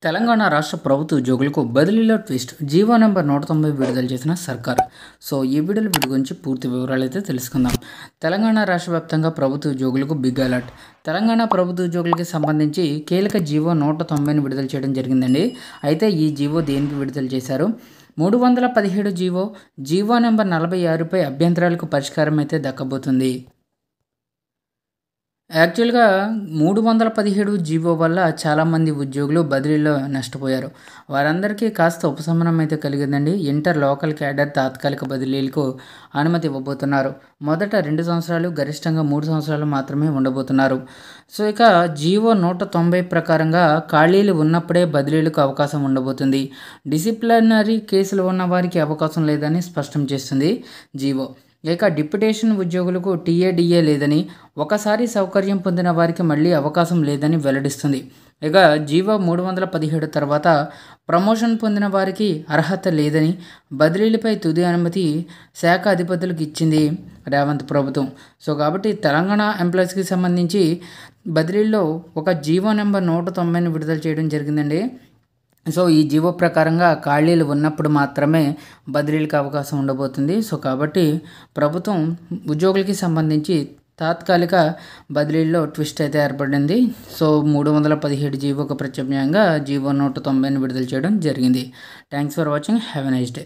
తెలంగాణ రాష్ట్ర ప్రభుత్వ ఉద్యోగులకు బదిలీలో ట్విస్ట్ జీవో నెంబర్ 190 విడుదల చేసిన సర్కార్. సో ఈ వీడియోలో వీటి గురించి పూర్తి వివరాలు అయితే తెలుసుకుందాం. తెలంగాణ రాష్ట్ర వ్యాప్తంగా ప్రభుత్వ ఉద్యోగులకు బిగ్ అలర్ట్. తెలంగాణ ప్రభుత్వ ఉద్యోగులకి సంబంధించి కీలక జీవో 190ని విడుదల చేయడం జరిగిందండి. అయితే ఈ జీవో దేనికి విడుదల చేశారు? 317 జీవో నెంబర్ 46పై అభ్యంతరాలకు పరిష్కారం అయితే దక్కబోతుంది. యాక్చువల్గా 317 జీవో వల్ల చాలామంది ఉద్యోగులు బదిలీలో నష్టపోయారు. వారందరికీ కాస్త ఉపశమనం అయితే కలిగిందండి. ఇంటర్ లోకల్ క్యాడర్ తాత్కాలిక బదిలీలకు అనుమతి ఇవ్వబోతున్నారు. మొదట 2 సంవత్సరాలు, గరిష్టంగా 3 సంవత్సరాలు మాత్రమే ఉండబోతున్నారు. సో ఇక జీవో 190 ప్రకారంగా ఖాళీలు ఉన్నప్పుడే బదిలీలకు అవకాశం ఉండబోతుంది. డిసిప్లినరీ కేసులు ఉన్న వారికి అవకాశం లేదని స్పష్టం చేస్తుంది జీవో. ఇక డిప్యుటేషన్ ఉద్యోగులకు టీఏడిఏ లేదని, ఒకసారి సౌకర్యం పొందిన వారికి మళ్ళీ అవకాశం లేదని వెల్లడిస్తుంది. ఇక జీవో 317 తర్వాత ప్రమోషన్ పొందిన వారికి అర్హత లేదని, బదిలీలపై తుది అనుమతి శాఖ అధిపతులకు ఇచ్చింది రేవంత్ ప్రభుత్వం. సో కాబట్టి తెలంగాణ ఎంప్లాయీస్కి సంబంధించి బదిలీల్లో ఒక జీవో నెంబర్ 190ని విడుదల చేయడం జరిగిందండి. సో ఈ జీవో ప్రకారంగా ఖాళీలు ఉన్నప్పుడు మాత్రమే బదిలీలకు అవకాశం ఉండబోతుంది. సో కాబట్టి ప్రభుత్వం ఉద్యోగులకి సంబంధించి తాత్కాలిక బదిలీల్లో ట్విస్ట్ అయితే ఏర్పడింది. సో 317 జీవోకు ప్రత్యామ్నాయంగా జీవో 190ని విడుదల చేయడం జరిగింది. Thanks for watching. Have a nice day.